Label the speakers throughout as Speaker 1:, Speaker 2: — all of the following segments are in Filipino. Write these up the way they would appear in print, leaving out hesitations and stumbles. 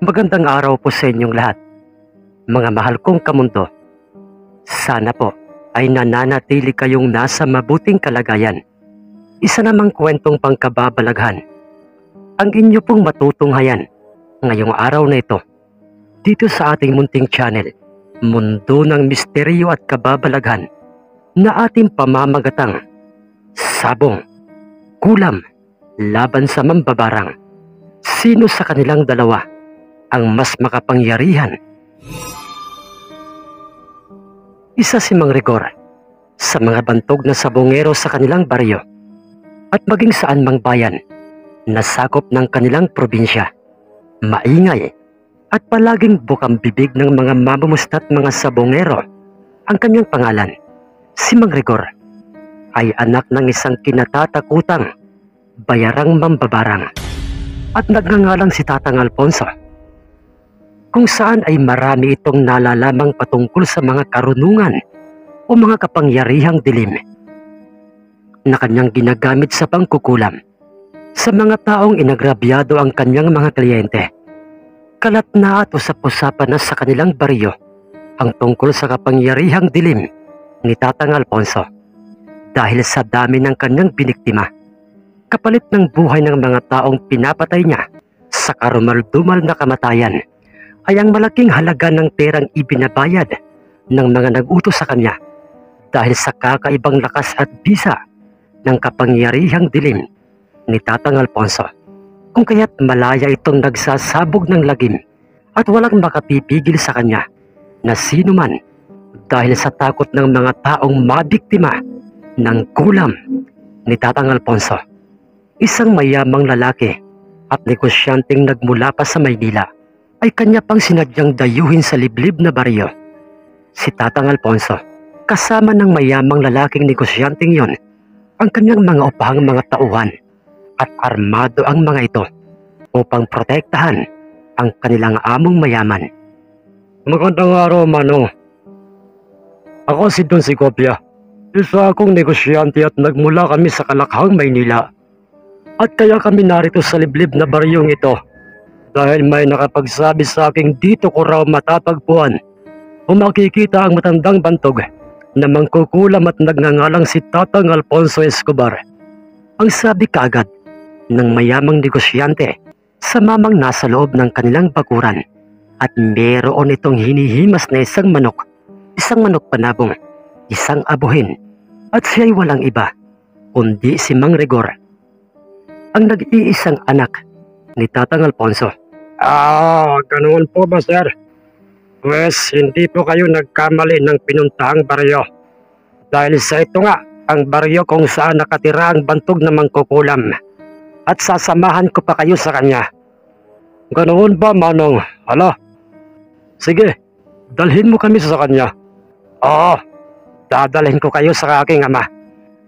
Speaker 1: Magandang araw po sa inyong lahat, mga mahal kong kamundo. Sana po ay nananatili kayong nasa mabuting kalagayan. Isa namang kwentong pangkababalaghan ang inyo pong matutunghayan ngayong araw na ito dito sa ating munting channel, Mundo ng Misteryo at Kababalaghan, na ating pamamagatang Sabong, Kulam laban sa Mambabarang. Sino sa kanilang dalawa ang mas makapangyarihan? Isa si Mang Rigor sa mga bantog na sabongero sa kanilang baryo at maging saan mang bayan na sakop ng kanilang probinsya. Maingay at palaging bukang bibig ng mga mamumusta't mga sabongero. Ang kanyang pangalan, si Mang Rigor, ay anak ng isang kinatatakutang bayarang mambabarang at nagngangalang si Tatang Alfonso, kung saan ay marami itong nalalamang patungkol sa mga karunungan o mga kapangyarihang dilim na kanyang ginagamit sa pangkukulam sa mga taong inagrabyado ang kanyang mga kliyente. Kalat na at usap-usapan na sa kanilang baryo ang tungkol sa kapangyarihang dilim ni Tatang Alfonso dahil sa dami ng kanyang biniktima. Kapalit ng buhay ng mga taong pinapatay niya sa karumal-dumal na kamatayan ay ang malaking halaga ng perang ibinabayad ng mga nag-utos sa kanya dahil sa kakaibang lakas at bisa ng kapangyarihang dilim ni Tatang Alfonso, kung kaya't malaya itong nagsasabog ng lagim at walang makapipigil sa kanya na sino man dahil sa takot ng mga taong mabiktima ng kulam ni Tatang Alfonso. Isang mayamang lalaki at negosyanteng nagmula pa sa Maynila ay kanya pang sinadyang dayuhin sa liblib na baryo. Si Tatang Alfonso, kasama ng mayamang lalaking negosyanteng yon, ang kanyang mga upahang mga tauhan, at armado ang mga ito upang protektahan ang kanilang among mayaman. Magandang araw, Manong. Ako si Don Sigopia. Isa akong negosyante at nagmula kami sa Kalakhang, Maynila. At kaya kami narito sa liblib na baryong ito dahil may nakapagsabi sa aking dito ko raw matatagpuan o makikita ang matandang bantog na mangkukulam at nagngangalang si Tatang Alfonso Escobar. Ang sabi kaagad ng mayamang negosyante sa mamang nasa loob ng kanilang bakuran, at meron itong hinihimas na isang manok panabong, isang abuhin, at siya'y walang iba kundi si Mang Rigor, ang nag-iisang anak ni Tatang Alfonso. Ganoon po ba, sir? Pues hindi po kayo nagkamali ng pinuntahang baryo. Dahil sa ito nga, ang baryo kung saan nakatira ang bantog na mangkukulam. At sasamahan ko pa kayo sa kanya. Ganoon ba, Manong? Hala? Sige, dalhin mo kami sa kanya. Oo, dadalhin ko kayo sa aking ama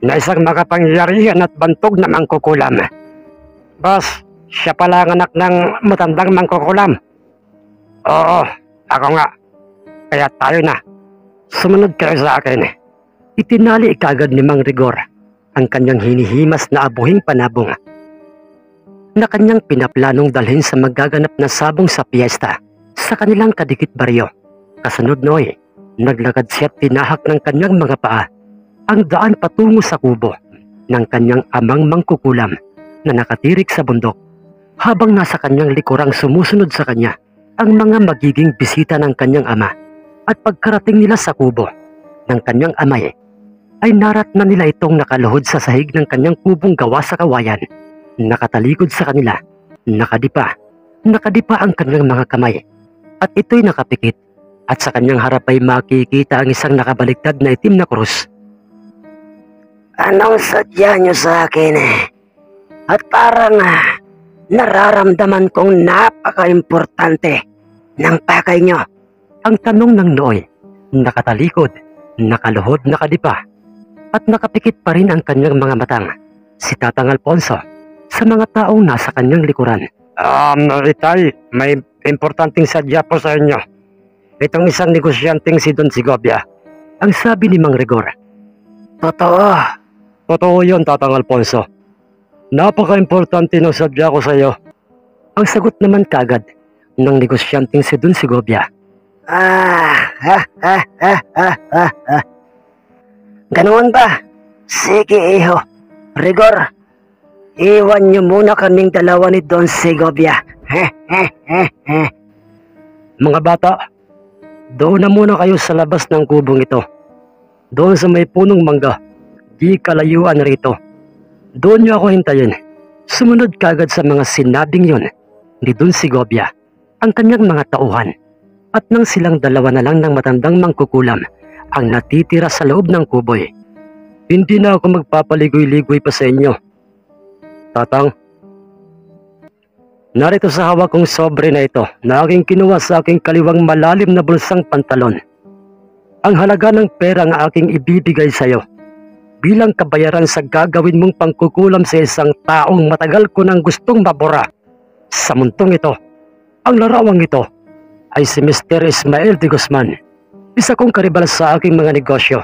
Speaker 1: na isang makapangyarihan at bantog na mangkukulam. Bas, siya pala ang anak ng matandang mangkukulam. Oo, ako nga. Kaya tayo na. Sumunod kayo sa akin. Itinali ikagad ni Mang Rigor ang kanyang hinihimas na abuhing panabong na kanyang pinaplanong dalhin sa magaganap na sabong sa piyesta sa kanilang kadikit baryo. Kasunod noy, naglakad siya at tinahak ng kanyang mga paa ang daan patungo sa kubo ng kanyang amang mangkukulam na nakatirik sa bundok, habang nasa kanyang likurang sumusunod sa kanya ang mga magiging bisita ng kanyang ama. At pagkarating nila sa kubo ng kanyang amay, ay narat na nila itong nakaluhod sa sahig ng kanyang kubong gawa sa kawayan. Nakatalikod sa kanila, nakadipa ang kanyang mga kamay, at ito'y nakapikit, at sa kanyang harap ay makikita ang isang nakabaliktad na itim na krus. Anong sadya niyo sa akin? At parang nararamdaman kong napaka-importante ng pakay nyo. Ang tanong ng nooy, nakatalikod, nakaluhod, nakadipa, at nakapikit pa rin ang kanyang mga matang, si Tatang Alfonso, sa mga taong nasa kanyang likuran. Itay, may importanteng sadya po sa inyo. Itong isang negosyanteng si Don Sigopia, ang sabi ni Mang Rigor. Totoo. Totoo yun, Tatang Alfonso. Napaka-importante ng sadya ko sa iyo. Ang sagot naman kagad ng negosyanteng si Don Segovia.
Speaker 2: Ganoon ba? Sige, iho. Rigor, iwan niyo muna kaming dalawa ni Don Segovia.
Speaker 1: Mga bata, doon na muna kayo sa labas ng kubong ito. Doon sa may punong mangga, di kalayuan rito. Doon niyo ako hintayin. Sumunod kagad sa mga sinabing yon ni Don Segovia ang kanyang mga tauhan. At nang silang dalawa na lang ng matandang mangkukulam ang natitira sa loob ng kuboy, hindi na ako magpapaligoy-ligoy pa sa inyo. Tatang, narito sa hawak kong sobre na ito na aking kinuha sa aking kaliwang malalim na bulsang pantalon. Ang halaga ng pera ang aking ibibigay sa iyo bilang kabayaran sa gagawin mong pangkukulam sa isang taong matagal ko nang gustong mabura. Sa muntong ito, ang larawang ito ay si Mr. Ismael de Guzman, isa kong karibal sa aking mga negosyo.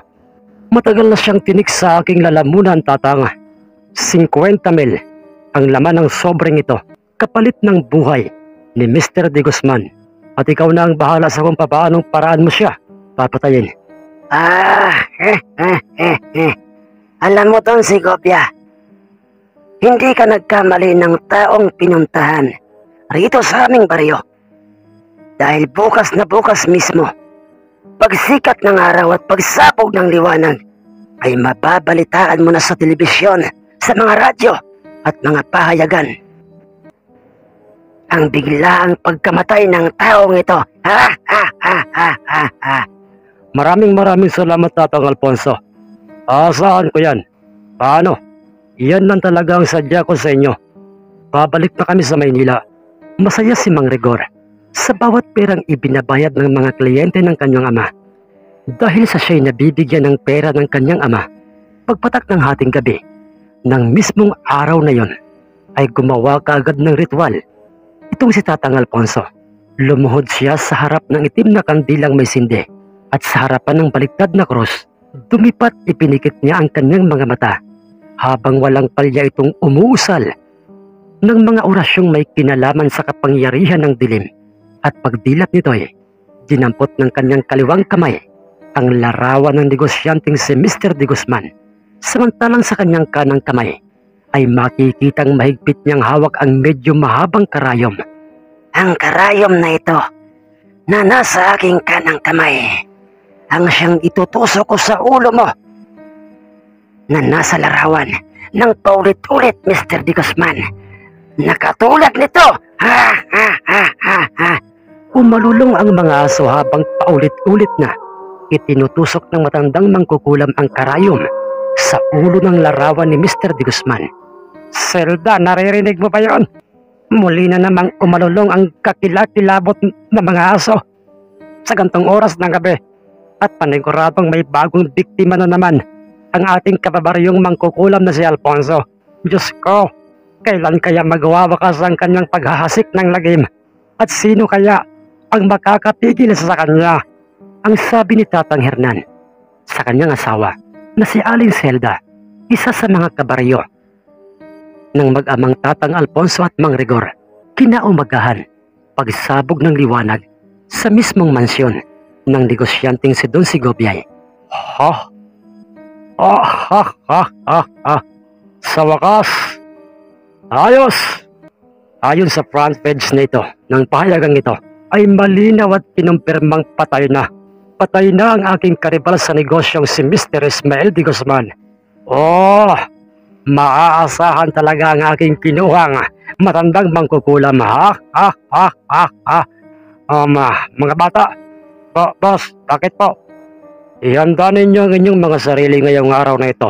Speaker 1: Matagal na siyang tinik sa aking lalamunan, tatang. 50,000 ang laman ng sobreng ito, kapalit ng buhay ni Mr. de Guzman. At ikaw na ang bahala sa kung paanong paraan mo siya papatayin.
Speaker 2: Alam mo, Don Segovia, hindi ka nagkamali ng taong pinuntahan rito sa aming baryo. Dahil bukas na bukas mismo, pagsikat ng araw at pagsabog ng liwanag, ay mababalitaan mo na sa telebisyon, sa mga radyo at mga pahayagan ang biglaang pagkamatay ng taong ito.
Speaker 1: Maraming salamat, Tatang Alfonso. Asahan ko yan. Paano? Iyan lang talaga ang sadya ko sa inyo. Babalik na kami sa Maynila. Masaya si Mang Rigor sa bawat perang ibinabayad ng mga kliyente ng kanyang ama. Dahil sa siya'y nabibigyan ng pera ng kanyang ama, pagpatak ng hating gabi, ng mismong araw na yon, ay gumawa kaagad ng ritual. Itong si Tatang Alfonso, lumuhod siya sa harap ng itim na kandilang may sindi, at sa harapan ng baliktad na krus, dumipat ipinikit niya ang kanyang mga mata, habang walang palya itong umuusal ng mga orasyong may kinalaman sa kapangyarihan ng dilim. At pagdilat nito'y dinampot ng kanyang kaliwang kamay ang larawan ng negosyanteng si Mr. de Guzman. Samantalang sa kanyang kanang kamay ay makikitang mahigpit niyang hawak ang medyo mahabang karayom.
Speaker 2: Ang karayom na ito na nasa aking kanang kamay ang siyang itutusok ko sa ulo mo na nasa larawan ng paulit-ulit, Mr. de Guzman. Nakatulad nito.
Speaker 1: Umalulong ang mga aso habang paulit-ulit na itinutusok ng matandang mangkukulam ang karayom sa ulo ng larawan ni Mr. de Guzman. Zelda, naririnig mo ba yon? Muli na namang umalulong ang kakilakilabot ng mga aso sa gantong oras ng gabi, at paniguradong may bagong biktima na naman ang ating kababaryong mangkukulam na si Alfonso. Diyos ko, kailan kaya magwawakas ang kanyang paghahasik ng lagim? At sino kaya ang makakatigil sa kanya? Ang sabi ni Tatang Hernan sa kanyang asawa na si Aling Zelda, isa sa mga kabaryo ng mag-amang Tatang Alfonso at Mang Rigor. Kinaumagahan, pagsabog ng liwanag sa mismong mansyon ng negosyanteng si Don Segovia. Sa wakas, ayos! Ayon sa front page na ito ng pahayagang ito, ay malinaw at kinumpirmang patay na. Patay na ang aking karibal sa negosyong si Mr. Ismael de Guzman. Maaasahan talaga ang aking kinuhang matandang mangkukulam. Mga bata, boss, bakit po? Ihanda ninyo ang inyong mga sarili ngayong araw na ito.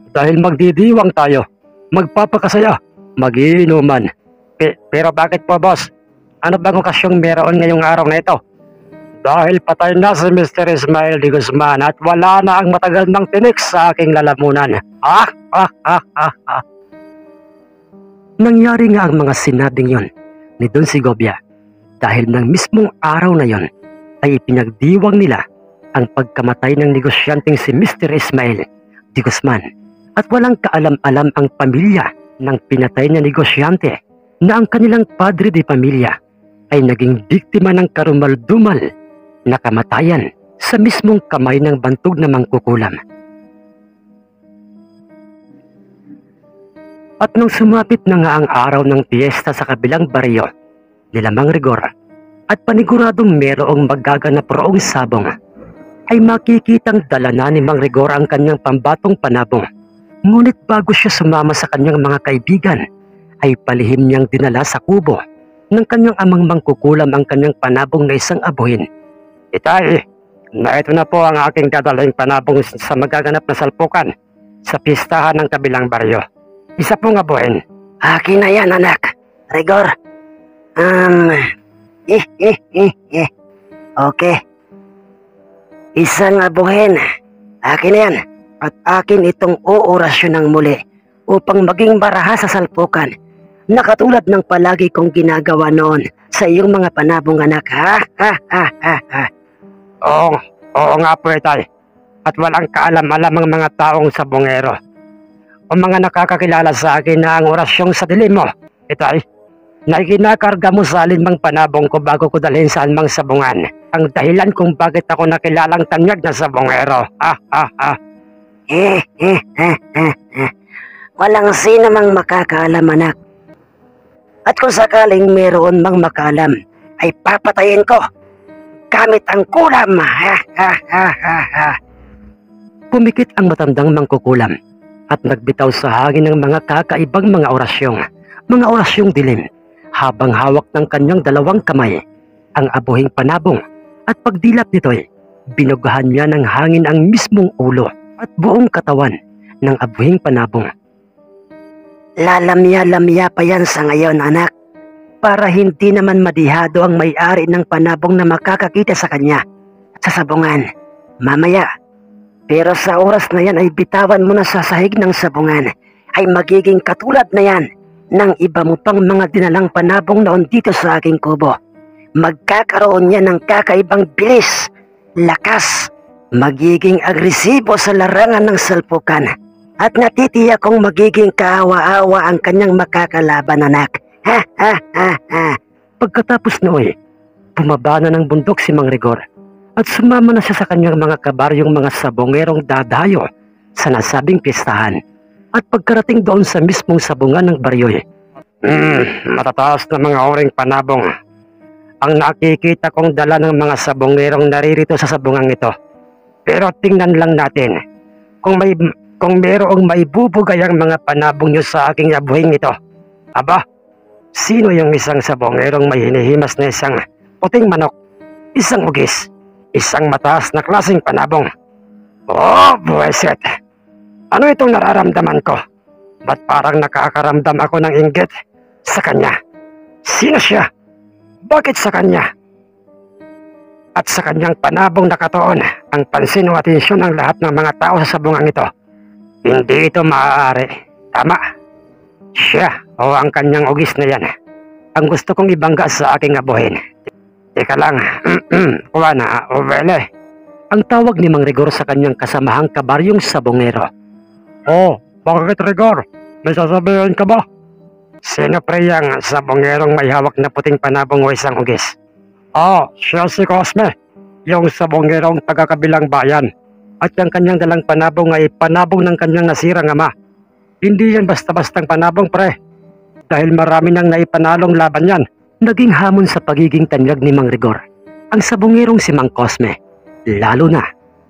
Speaker 1: Dahil magdidiwang tayo, magpapakasaya, magiinuman. Pero bakit po, boss? Ano bang okasyong meron ngayong araw na ito? Dahil patay na si Mr. Ismael de Guzman at wala na ang matagal ng tinik sa aking lalamunan. Nangyari nga ang mga sinabing yon ni Don Segovia dahil ng mismong araw na yon ay ipinagdiwang nila ang pagkamatay ng negosyanteng si Mr. Ismael de Guzman, at walang kaalam-alam ang pamilya ng pinatay na negosyante na ang kanilang padre de pamilya ay naging biktima ng karumaldumal na kamatayan sa mismong kamay ng bantog na mangkukulam. At nung sumapit na nga ang araw ng piyesta sa kabilang baryo nila Mang Rigor at paniguradong merong magaganap roong sabong, ay makikitang dala na ni Mang Rigor ang kanyang pambatong panabong. Ngunit bago siya sumama sa kanyang mga kaibigan, ay palihim niyang dinala sa kubo ng kanyang amang mangkukulam ang kanyang panabong na isang abuhin. Itay, na ito na po ang aking dadaling panabong sa magaganap na salpukan sa pistahan ng kabilang baryo. Isa pong abuhin.
Speaker 2: Akin na yan, anak. Rigor. Okay. Isang abuhin. Akin na yan. At akin itong oorasyon ng muli upang maging baraha sa salpukan na katulad ng palagi kong ginagawa noon sa iyong mga panabong anak.
Speaker 1: Oo nga po, Itay. At walang kaalam-alam ang mga taong sabongero o mga nakakakilala sa akin na ang orasyong sa dilim mo, Itay, na ikinakarga mo sa alinmang panabong ko bago ko dalhin sa anumang sabungan ang dahilan kung bakit ako nakilalang tanyag na sabongero.
Speaker 2: Walang sino mang makakaalam, anak. At kung sakaling meron mang makalam, ay papatayin ko gamit ang kulam.
Speaker 1: Pumikit ang matandang mangkukulam at nagbitaw sa hangin ng mga kakaibang mga orasyong dilim habang hawak ng kanyang dalawang kamay ang abuhing panabong, at pagdilap nito'y binugahan niya ng hangin ang mismong ulo at buong katawan ng abuhing panabong.
Speaker 2: Lalamya-lamya pa yan sa ngayon, anak, para hindi naman madihado ang may-ari ng panabong na makakakita sa kanya sa sabungan mamaya. Pero sa oras na yan ay bitawan mo na sa sahig ng sabungan, ay magiging katulad na yan ng iba mo pang mga dinalang panabong noon dito sa aking kubo. Magkakaroon yan ng kakaibang bilis, lakas, magiging agresibo sa larangan ng salpukan, at natitiyak kong magiging kaawa-awa ang kanyang makakalaban, anak.
Speaker 1: Pagkatapos nooy, bumaba na ng bundok si Mang Rigor at sumama na siya sa kanyang mga kabaryong mga sabongerong dadayo sa nasabing pistahan. At pagkarating doon sa mismong sabungan ng baryoy, matataas na mga oring panabong ang nakikita kong dala ng mga sabongerong naririto sa sabungang ito. Pero tingnan lang natin kung mayroong maibubugay ang mga panabong nyo sa aking abuhing ito. Aba, sino yung isang sabongerong may hinihimas na isang puting manok, isang ugis, isang mataas na klaseng panabong? Oh, buweset! Ano itong nararamdaman ko? Ba't parang nakakaramdam ako ng inggit sa kanya? Sino siya? Bakit sa kanya? At sa kanyang panabong nakatuon ang pansin o atensyon ng lahat ng mga tao sa sabungang ito. Hindi ito maaari. Tama. Siya o ang kanyang ugis na yan ang gusto kong ibangga sa aking abuhin. Teka lang, Juana, Ovele. Ang tawag ni Mang Rigor sa kanyang kasamahang kabaryong sabongero. Oh, bakit Rigor? May sasabihin ka ba? Sino pre yang sabongerong may hawak na puting panabong o isang ugis? Siya si Cosme, yung sabongerong taga-kabilang bayan. At yung kanyang dalang panabong ay panabong ng kanyang nasirang ama. Hindi yan basta-bastang panabong pre. Dahil marami nang naipanalong laban yan. Naging hamon sa pagiging tanyag ni Mang Rigor ang sabongerong si Mang Cosme, lalo na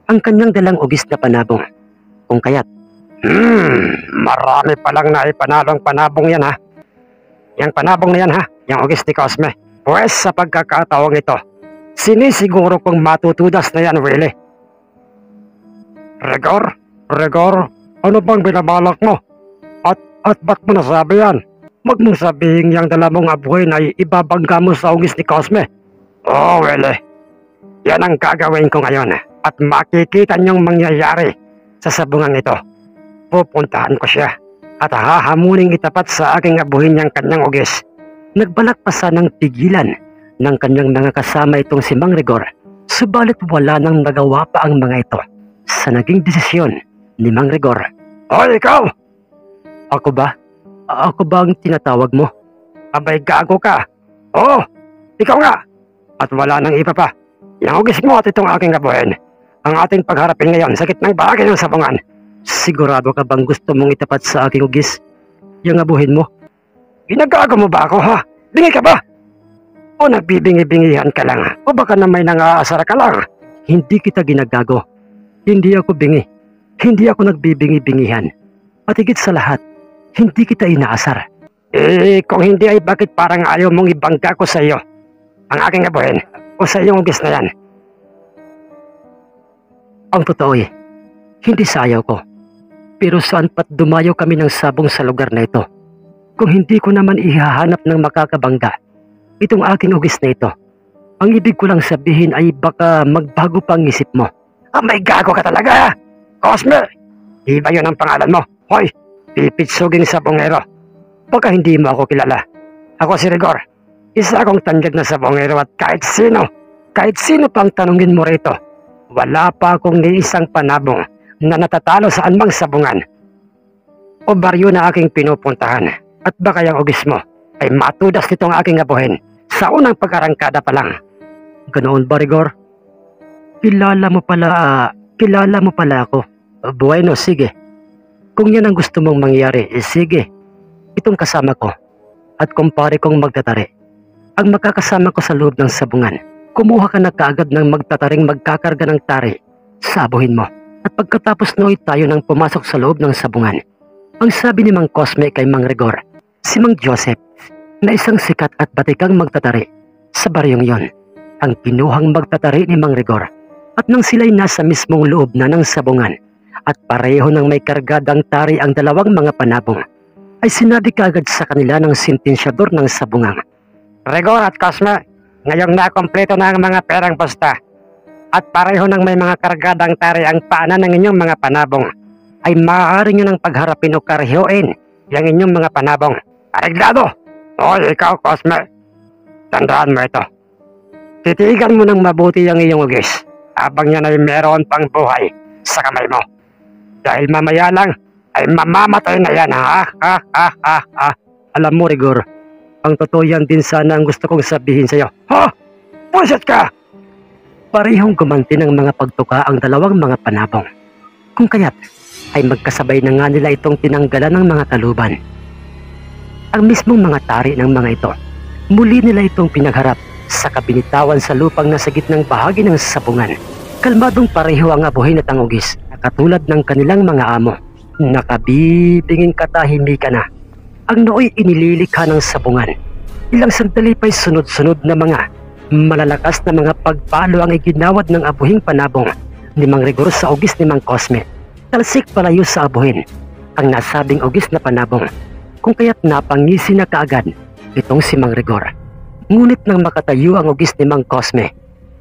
Speaker 1: ang kanyang dalang ugis na panabong. Kung kaya't, marami palang naipanalong panabong yan ha. Yang panabong na yan ha, yung ugis ni Cosme. Pues sa pagkakataong ito, sinisiguro kong matutudas na yan, Willie. Rigor, ano bang binabalak mo? At ba't mo nasabi yan? Wag mong sabihin yung dala mong abuhin ay ibabangga mo sa ugis ni Cosme. Oh, Willie. Yan ang gagawin ko ngayon at makikita niyong mangyayari sa sabungang ito. Pupuntahan ko siya at hahamuning itapat sa aking abuhin niyang kanyang ugis. Nagbalak pa sanang pigilan ng kanyang mga kasama itong si Mang Rigor, subalit wala nang nagawa pa ang mga ito sa naging desisyon ni Mang Rigor. Hoy, ikaw! Ako ba? Ako ba ang tinatawag mo? Abay, gago ka! Oh! Ikaw nga! At wala nang iba pa. Yung ugis mo at itong aking abuhin. Ang ating pagharapin ngayon sa gitnang bahagi ng sabungan. Sigurado ka bang gusto mong itapat sa aking ugis yung abuhin mo? Ginagago mo ba ako, ha? Bingi ka ba? O nagbibingi-bingihan ka lang? O baka na may nangaasar ka lang? Hindi kita ginagago. Hindi ako bingi. Hindi ako nagbibingi-bingihan. At higit sa lahat, hindi kita inaasar. Kung hindi ay bakit parang ayaw mong ibangga ko sa iyo ang aking abuhin o sa iyong ugis na yan? Ang totoo hindi sa ayaw ko. Pero saan pat dumayo kami ng sabong sa lugar na ito? Kung hindi ko naman ihahanap ng makakabangga itong aking ugis na ito. Ang ibig ko lang sabihin ay baka magbago pang isip mo. May gago ka talaga! Cosme! Di ba yun ang pangalan mo? Hoy! Pipitsuging sabongero. Baka hindi mo ako kilala. Ako si Rigor. Isa akong tanjag na sabongero at kahit sino pang tanungin mo rito, wala pa akong ni isang panabong na natatalo sa anumang sabungan o baryo na aking pinupuntahan. At baka yung ugis mo ay matudas nitong aking abuhin sa unang pag-arangkada pa lang. Ganoon ba, Rigor? Kilala mo pala ako. Bueno, sige. Kung yan ang gusto mong mangyari, sige. Itong kasama ko at kumpare kong magtatari ang makakasama ko sa loob ng sabungan. Kumuha ka na kaagad ng magtataring magkakarga ng tari sa abuhin mo. At pagkatapos noy tayo nang pumasok sa loob ng sabungan. Ang sabi ni Mang Cosme kay Mang Rigor, si Mang Joseph, na isang sikat at batikang magtatari sa baryong yon, ang kinuhang magtatari ni Mang Rigor. At nang sila'y nasa mismong loob na ng sabungan at pareho ng may kargadang tari ang dalawang mga panabong, ay sinabi kaagad sa kanila ng sentensyador ng sabungan, Rigor at Cosme, ngayong nakompleto na ang mga perang posta at pareho ng may mga kargadang tari ang paanan ng inyong mga panabong, ay maaari nyo ng pagharapin o karyoin yung inyong mga panabong. Areglado! O ikaw, Cosme, tandaan mo ito. Titigan mo ng mabuti ang iyong ugis habang yan ay meron pang buhay sa kamay mo. Dahil mamaya lang ay mamamatay na yan, ha? Alam mo, Rigor, ang totoo yan din sana ang gusto kong sabihin sa'yo. Ha? Puset ka! Parehong gumanti ng mga pagtuka ang dalawang mga panabong. Kung kaya't ay magkasabay na nga nila itong tinanggalan ng mga kaluban. Ang mismong mga tari ng mga ito, muli nila itong pinagharap sa kabinitawan sa lupang nasa gitnang bahagi ng sabungan. Kalmadong pareho ang abuhin at ang ugis na katulad ng kanilang mga amo. Nakabibinging katahimikan na. Ang nooy inililikha ng sabungan. Ilang sandali pa'y sunod-sunod na mga malalakas na mga pagpalo ang iginawad ng abuhing panabong ni Mang Rigor sa ugis ni Mang Cosme. Talsik palayo sa abuhin ang nasabing ugis na panabong, kung kaya't napangisi na kaagad itong si Mang Rigor. Ngunit nang makatayo ang ugis ni Mang Cosme,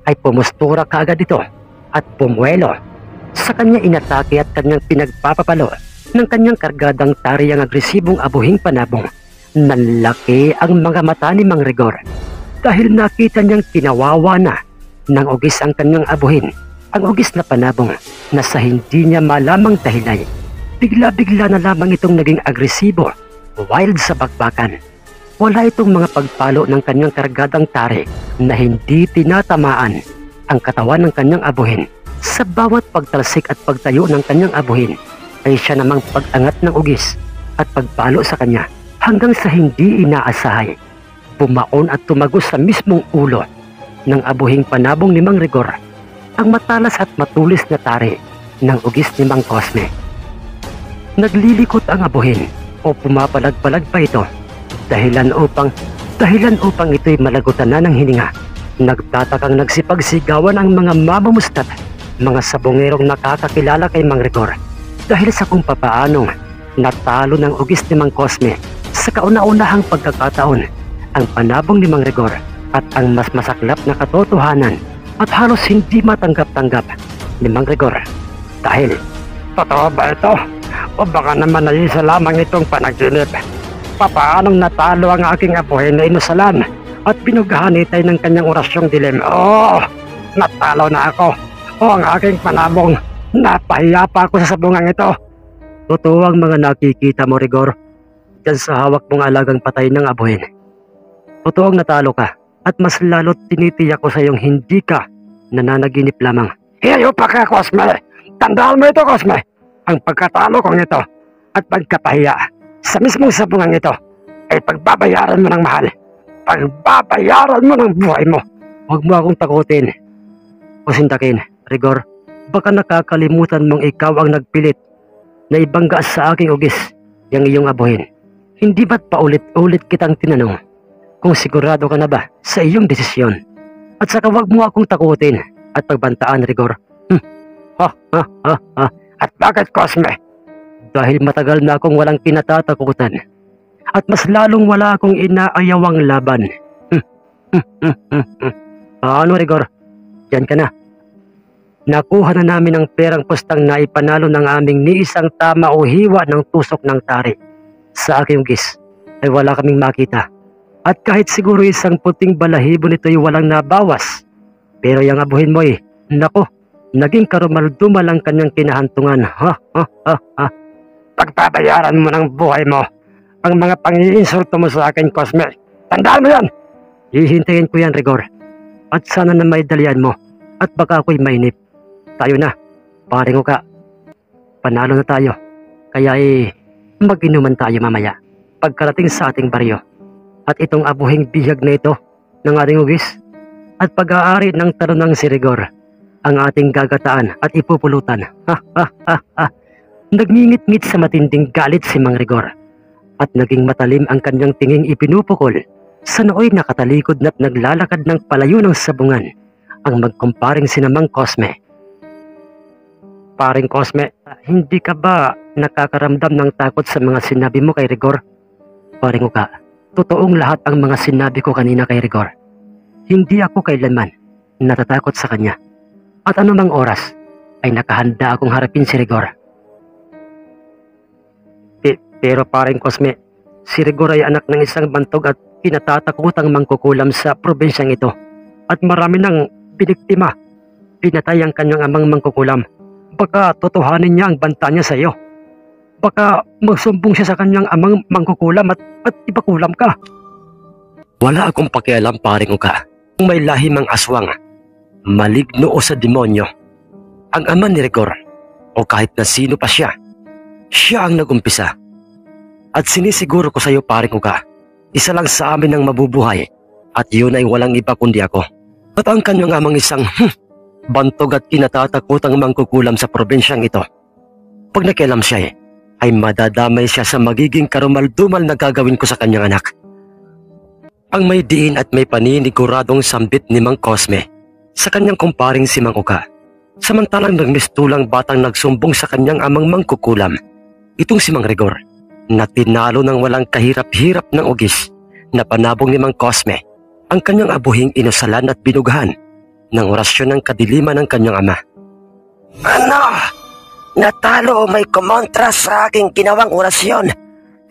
Speaker 1: ay pumustura kaagad ito at pumuelo. Sa kanya inatake at kanyang pinagpapapalo ng kanyang kargadang tari ang agresibong abuhing panabong. Nanlaki ang mga mata ni Mang Rigor dahil nakita niyang kinawawa na ng ugis ang kanyang abuhin, ang ugis na panabong na sa hindi niya malamang dahilan. Bigla-bigla na lamang itong naging agresibo, wild sa bakbakan. Wala itong mga pagpalo ng kanyang kargadang tari na hindi tinatamaan ang katawan ng kanyang abuhin. Sa bawat pagtalsik at pagtayo ng kanyang abuhin, ay siya namang pag-angat ng ugis at pagpalo sa kanya hanggang sa hindi inaasahay. Bumaon at tumagos sa mismong ulo ng abuhing panabong ni Mang Rigor ang matalas at matulis na tari ng ugis ni Mang Cosme. Naglilikot ang abuhin o pumapalag-palag pa ito dahilan upang ito'y malagutan na ng hininga. Nagtatakang nagsipagsigawan ang mga mamamustad, mga sabongerong nakakakilala kay Mang Rigor dahil sa kung papaanong natalo ng ugis ni Mang Cosme sa kauna-unahang pagkakataon ang panabong ni Mang Rigor at ang mas masaklap na katotohanan at halos hindi matanggap-tanggap ni Mang Rigor. Dahil, totoo ba ito? O baka naman ay isa lamang itong panaginip? Papaanong natalo ang aking abuhin na inusalan at binugahanitay ng kanyang orasyong dilim? Natalo na ako. Ang aking panabong, napahiya pa ako sa sabungang ito. Totoo ang mga nakikita mo, Rigor, dyan sa hawak mong alagang patay ng abuhin. Totoong natalo ka At mas lalo't tinitiyak ko sa iyong hindi ka nananaginip lamang.
Speaker 2: Hiyo pa ka, Cosme. Tandaan mo ito, Cosme. Ang pagkatalo kong ito at pagkapahiya sa mismong sabungan ito ay pagbabayaran mo ng mahal. Pagbabayaran mo ng buhay mo.
Speaker 1: Huwag mo akong takutin o sintakin, Rigor. Baka nakakalimutan mong ikaw ang nagpilit na ibangga sa aking ugis yang iyong abuhin. Hindi ba't paulit-ulit kitang tinanong kung sigurado ka na ba sa iyong desisyon? At saka huwag mo akong takutin at pagbantaan, Rigor.
Speaker 2: At bakit, Cosme?
Speaker 1: Dahil matagal na akong walang kinatatakutan at mas lalong wala akong inaayawang laban. Ano, Rigor? Diyan ka na. Nakuha na namin ang perang pustang naipanalo ng aming ni isang tama o hiwa ng tusok ng tari. Sa aking gis ay wala kaming makita. At kahit siguro isang puting balahibo nito'y walang nabawas. Pero yung abuhin mo nako, naging karumaldumal ang kanyang kinahantungan.
Speaker 2: Pagbabayaran mo ng buhay mo ang mga pang-iinsulto mo sa akin, Cosme. Tandaan mo yan!
Speaker 1: Hihintayin ko yan, Rigor. At sana na may dalian mo. At baka ako'y mainip. Tayo na, paring ka. Panalo na tayo. Kaya mag-inuman tayo mamaya pagkarating sa ating baryo. At itong abuhing bihag na ito ng ating ugis at pag-aari ng tarunang si Rigor ang ating gagataan at ipupulutan. Nagngingit-ngit sa matinding galit si Mang Rigor at naging matalim ang kanyang tinging ipinupukol sa nooy nakatalikod na't naglalakad ng palayo ng sabungan ang magkumparing sinamang Cosme. Paring Cosme, hindi ka ba nakakaramdam ng takot sa mga sinabi mo kay Rigor? Paring Uka, totoong lahat ang mga sinabi ko kanina kay Rigor. Hindi ako kailanman natatakot sa kanya. At anumang oras ay nakahanda akong harapin si Rigor. Pero paring Cosme, si Rigor ay anak ng isang bantog at kinatatakutang mangkukulam sa probinsyang ito. At marami ng biniktima. Pinatay ang kanyang amang mangkukulam. Baka totohanin niya ang banta niya sa iyo. Baka magsumbong siya sa kanyang amang mangkukulam at ipakulam ka. Wala akong pakialam, paring Uka. Kung may lahim ang aswang, maligno o sa demonyo, ang ama ni Rigor o kahit na sino pa siya ang nagumpisa. At sinisiguro ko sa iyo, paring Uka, isa lang sa amin ang mabubuhay at yun ay walang iba kundi ako. At ang kanyang amang isang bantog at kinatatakutang mangkukulam sa probinsyang ito. Pag nakialam siya ay madadamay siya sa magiging karumaldumal na gagawin ko sa kanyang anak. Ang may diin at may paniniguradong sambit ni Mang Cosme sa kanyang kumparing si Mang Uka. Samantalang nagmistulang batang nagsumbong sa kanyang amang mangkukulam. Itong si Mang Rigor na tinalo ng walang kahirap-hirap ng ugis na panabong ni Mang Cosme ang kanyang abuhing inusalan at binughan ng orasyon ng kadiliman ng kanyang ama.
Speaker 2: Ano? Natalo o may kumontra sa aking ginawang orasyon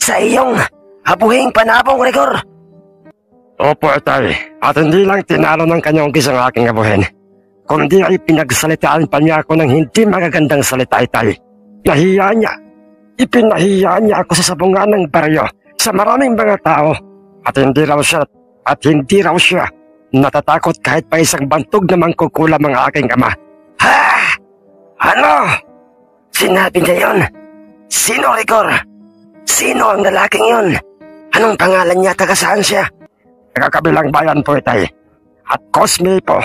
Speaker 2: sa iyong abuhing panabong, Rigor?
Speaker 3: Opo, Itay. At hindi lang tinalo ng kanyang ugis ang aking abuhin, kundi ay pinagsalitaan pa niya ako ng hindi magagandang salita, Itay. Ipinahiya niya ako sa sabungan ng baryo sa maraming mga tao at hindi raw siya natatakot kahit pa isang bantog na mangkukulam ang aking ama.
Speaker 2: Ha? Ano? Sinabi niya yun? Sino, Rigor? Sino ang lalaking yun? Anong pangalan niya? Taga saan siya?
Speaker 3: Nagkakabilang bayan po, Itay. At Cosme po.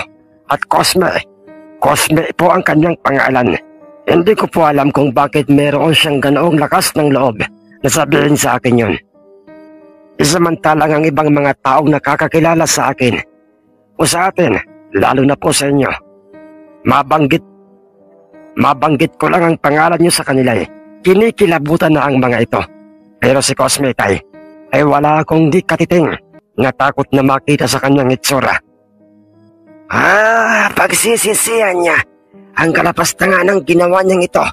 Speaker 3: Cosme po ang kanyang pangalan. Hindi ko po alam kung bakit meron siyang ganoong lakas ng loob na sabihin sa akin yun. Isamantalang ang ibang mga taong nakakakilala sa akin o sa atin, lalo na po sa inyo, mabanggit ko lang ang pangalan niyo sa kanila Kinikilabutan na ang mga ito. Pero si Cosme, Tay, ay wala akong di katiting na takot na makita sa kanyang itsura.
Speaker 2: Pagsisisihan niya ang kalapastangan ng ginawa niyang ito.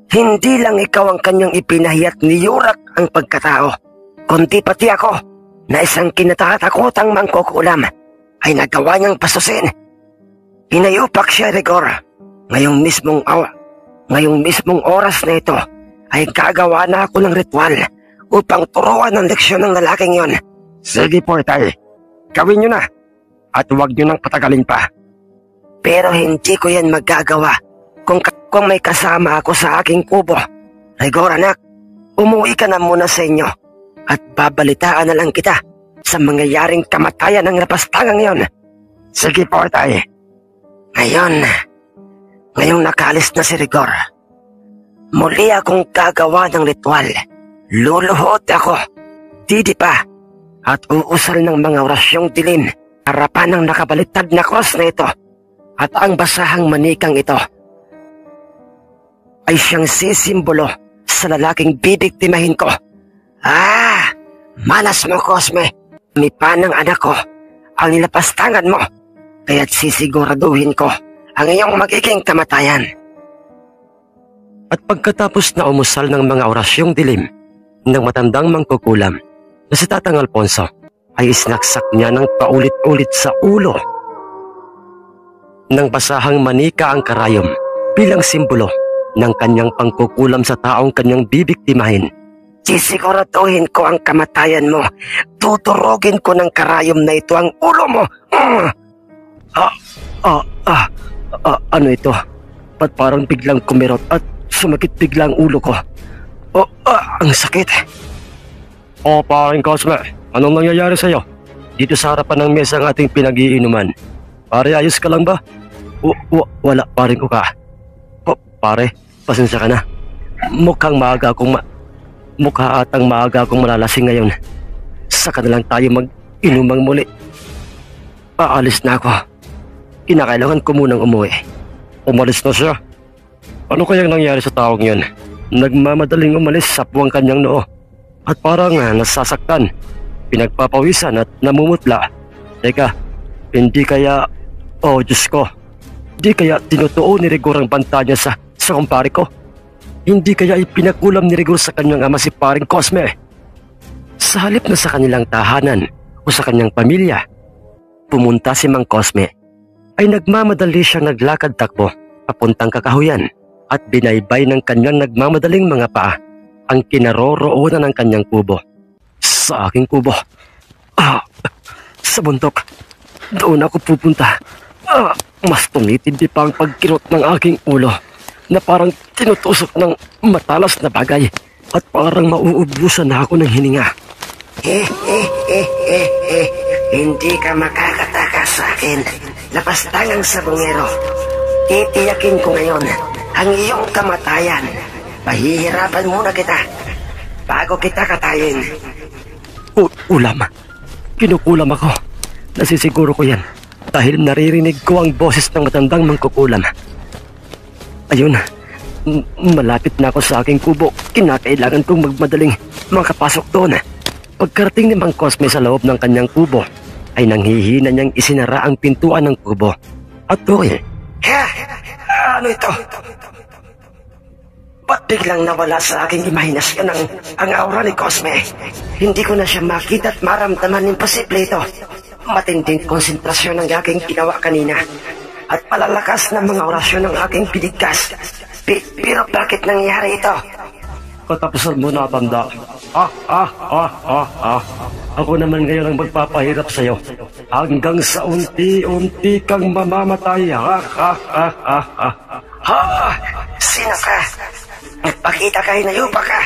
Speaker 2: Hindi lang ikaw ang kanyang ipinahiyat ni Yurak ang pagkatao, kundi pati ako na isang kinatatakutang mangkukulam ay nagawa niyang pasusin. Hinayupak siya, Rigor. Ngayong mismong oras na ito ay gagawa na ako ng ritual upang turuan ng leksyon ng lalaking yon.
Speaker 3: Sige po, Itay. Gawin niyo na. at huwag niyo nang patagalin pa.
Speaker 2: Pero hindi ko yan magagawa kung may kasama ako sa aking kubo. Rigor anak, umuwi ka na muna sa inyo at babalitaan na lang kita sa mangyayaring kamatayan ng lapastangang yon.
Speaker 3: Sige po, tay.
Speaker 2: Ngayong nakaalis na si Rigor, muli akong gagawa ng ritual. Luluhod ako, didipa, at uusal ng mga orasyong dilim harapan ng nakabaliktad na cross na ito. At ang basahang manikang ito ay siyang sisimbolo sa lalaking bibiktimahin ko. Malas mo, Cosme. Mipa ng anak ko ang nilapastangan mo, kaya't sisiguraduhin ko ang iyong magiging kamatayan.
Speaker 1: At pagkatapos na umusal ng mga orasyong dilim ng matandang mangkukulam na si Tatang Alfonso, ay isinaksak niya ng paulit-ulit sa ulo ng basahang manika ang karayom bilang simbolo ng kanyang pangkukulam sa taong kanyang bibiktimahin.
Speaker 2: Sisiguraduhin ko ang kamatayan mo. Tuturugin ko ng karayom na ito ang ulo mo.
Speaker 1: Ano ito? Ba't parang biglang kumirot at sumakit biglang ulo ko? Ang sakit. Paring Cosme, anong nangyayari sa'yo? Dito sa harapan ng mesa ang ating pinag-iinuman. Pare, ayos ka lang ba? Wala, paring ko ka. Pare, pasensya ka na. Mukha atang maaga akong malalasing ngayon. Saka na lang tayo mag-inumang muli. Aalis na ako. Kinakailangan ko munang umuwi. Umalis na siya? Ano kayang nangyari sa taong yun? Nagmamadaling umalis sa puwang kanyang noo. At parang nasasaktan, pinagpapawisan at namumutla. Teka, hindi kaya... Oh, Diyos ko. Hindi kaya tinutuo ni Rigor ang banta niya sa kumpare ko? Hindi kaya ipinakulam ni Rigor sa kanyang ama si paring Cosme? Sa halip na sa kanilang tahanan o sa kanyang pamilya, pumunta si Mang Cosme, ay nagmamadali siyang naglakad takbo papuntang kakahuyan at binaybay ng kanyang nagmamadaling mga paa ang kinaroroonan ng kanyang kubo. Sa aking kubo. Sa bundok. Doon ako pupunta. Mas tumitindi pa ang pagkirot ng aking ulo na parang tinutusok ng matalas na bagay at parang mauubusan na ako ng hininga.
Speaker 2: Hindi ka makakatakas sa akin, lapastangang sabongero. Titiyakin ko ngayon ang iyong kamatayan. Pahihirapan muna kita bago kita katayin.
Speaker 1: Ulam. Kinukulam ako. Nasisiguro ko yan dahil naririnig ko ang boses ng matandang mangkukulam. Ayun, malapit na ako sa aking kubo. Kinakailangan kong magmadaling makapasok doon. Pagkarating ni Mang Cosme sa loob ng kanyang kubo, ay nanghihina niyang isinara ang pintuan ng kubo. At doon,
Speaker 2: ano ito? Ba't biglang nawala sa aking imahinasyon ang aura ni Cosme? Hindi ko na siya makita at maramdaman. Imposible ito. Matinding konsentrasyon ang aking ginawa kanina at palalakas ng mga orasyon ng aking binigkas. Pero bakit nangyari ito?
Speaker 1: katapusan mo na, tanda. Ako naman ngayon ang magpapahirap sa'yo hanggang sa unti-unti kang mamamatay.
Speaker 2: Sino ka? Pakita ka, hinayupa ka.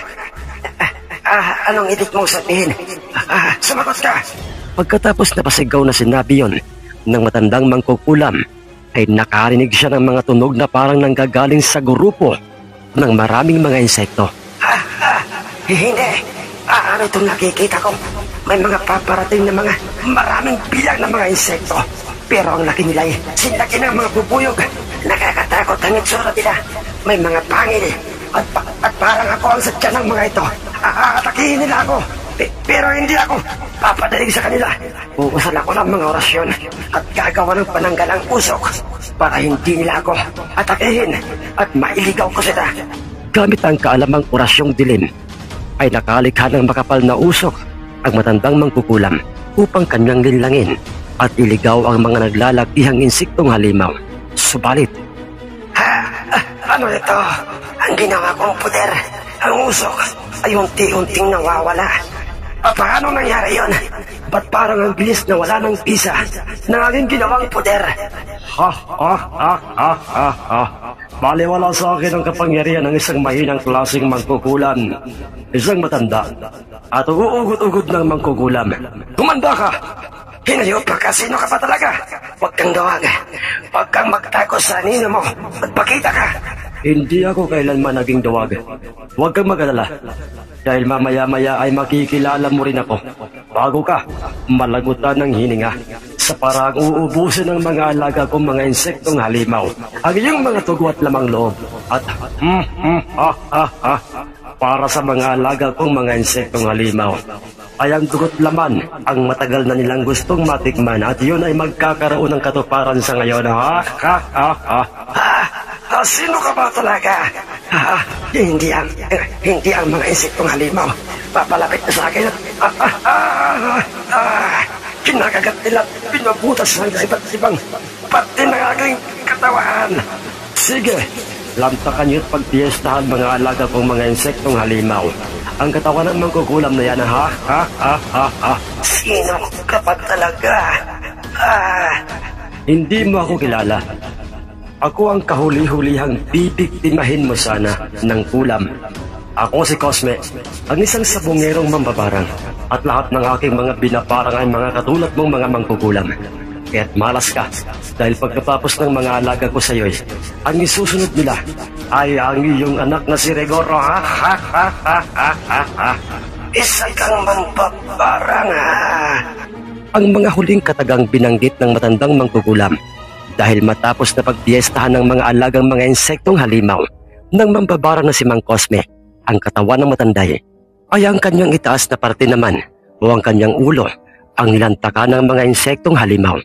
Speaker 2: Anong ibig mong sabihin? Sumagot ka.
Speaker 1: Pagkatapos na pasigaw na sinabi yon ng matandang mangkukulam, ay nakarinig siya ng mga tunog na parang nanggagaling sa grupo ng maraming mga insekto.
Speaker 2: Hindi. Ano itong nakikita ko? May mga paparating na mga maraming bilang ng mga insekto. Pero ang laki nila sinlaki ng mga bubuyog. Nakakatakot ang itsura nila. May mga pangil. At parang ako ang sadya ng mga ito. Aatakihin nila ako. Pero hindi ako papadaig sa kanila. Uusal ako ng mga orasyon at gagawa ng pananggalang usok para hindi nila ako atakihin at mailigaw ko sila.
Speaker 1: Gamit ang kaalamang orasyong dilim, ay nakalikha ng makapal na usok ang matandang mangkukulam upang kanyang linlangin at iligaw ang mga naglalakihang insektong halimaw. Subalit,
Speaker 2: ano ito? Ang ginawa kong puder, ang usok ay unti-unting nawawala.
Speaker 3: Paano nangyari yun? Ba't parang ang bilis na wala ng visa ng aking ginawang poder? Baliwala sa akin ang kapangyarihan ng isang mahinang klaseng mangkukulam. Isang matanda at uugot-ugod ng mangkukulam. Tumanda ka! Hinayop ka, sino ka pa talaga? Huwag kang gawag. Huwag kang magtago sa nino mo. Magpakita ka. Hindi ako kailanman naging duwag. Huwag kang mag-alala. Dahil mamaya-maya ay makikilala mo rin ako. Bago ka, malagutan ng hininga. Sa parang uubusin ng mga alaga kong mga insektong halimaw. Ang iyong mga tugo at lamang loob. At para sa mga alaga kong mga insektong halimaw. Ay ang dugot laman ang matagal na nilang gustong matikman at yun ay magkakaroon ng katuparan sa ngayon. Sino ka ba talaga? Hindi ang mga insektong halimaw. Papalapit na sa akin at kinakagat nila, pinabutas ng iba't ibang pati ng aking katawan. Sige, lantakan niyo't pagpiestahan mga alaga kong mga insektong halimaw. Ang katawan ng mangkukulam na yan, Sino ka ba talaga? Hindi mo ako kilala. Ako ang kahuli-hulihang bibiktimahin mo sana ng kulam. Ako si Cosme, ang isang sabongerong mambabarang. At lahat ng aking mga binaparang ay mga katulad mong mga mangkukulam. Kaya't malas ka, dahil pagkatapos ng mga alaga ko sa iyo, ang isusunod nila ay ang iyong anak na si Rigoro. Isa kang mambabarang. Ang mga huling katagang binanggit ng matandang mangkukulam dahil matapos na pagpiestahan ng mga alagang mga insektong halimaw ng mambabarang na si Mang Cosme, ang katawan ng matanday ay ang kanyang itaas na parte naman o ang kanyang ulo ang nilantakan ng mga insektong halimaw.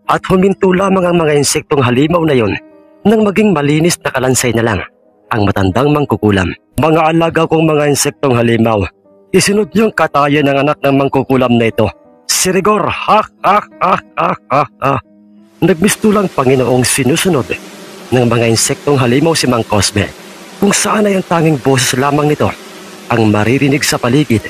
Speaker 3: At huminto lamang ang mga insektong halimaw na yon nang maging malinis na kalansay na lang ang matandang mangkukulam. Mga alaga kong mga insektong halimaw, isunod niyong katayan ng anak ng mangkukulam na ito, si Rigor. Nagmistulang Panginoong sinusunod ng mga insektong halimaw si Mang Cosme, kung saan ay ang tanging boses lamang nito ang maririnig sa paligid,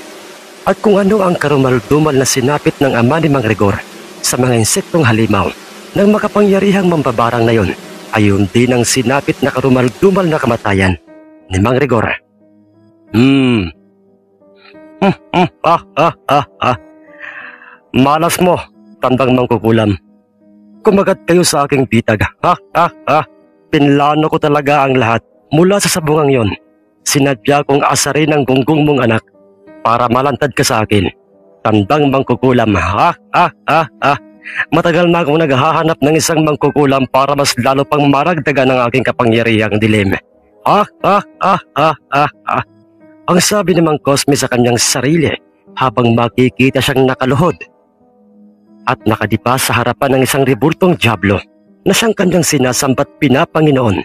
Speaker 3: at kung ano ang karumaldumal na sinapit ng ama ni Mang Rigor sa mga insektong halimaw ng makapangyarihang mambabarang na yon ay yun din ang sinapit na karumaldumal na kamatayan ni Mang Rigor. Malas mo, tandang mangkukulam. Kumagat kayo sa aking bitag. Pinlano ko talaga ang lahat mula sa sabungang yon. Sinadya kong asarin ang gunggong mong anak para malantad ka sa akin. Tandang mangkukulam. Matagal na akong naghahanap ng isang mangkukulam para mas lalo pang maragdagan ang aking kapangyarihang dilim. Ang sabi ni Mang Cosme sa kanyang sarili habang makikita siyang nakaluhod at nakadipa sa harapan ng isang rebultong diablo na siyang kanyang sinasambat pinapanginoon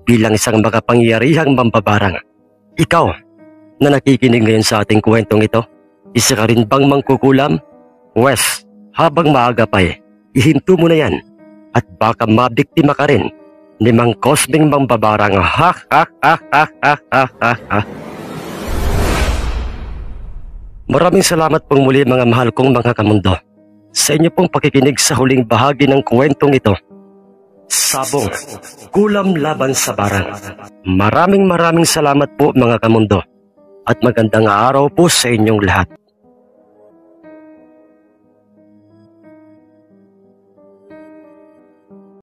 Speaker 3: bilang isang makapangyarihang mambabarang. Ikaw na nakikinig ngayon sa ating kwentong ito, isa ka rin bang mangkukulam? Wes, habang maaga pa ihinto mo na yan at baka mabiktima ka rin ni Mang Cosmeng mambabarang. Maraming salamat pong muli mga mahal kong mga kamundo sa inyo pong pakikinig sa huling bahagi ng kwentong ito. Sabong, kulam laban sa barang. Maraming salamat po mga kamundo at magandang araw po sa inyong lahat.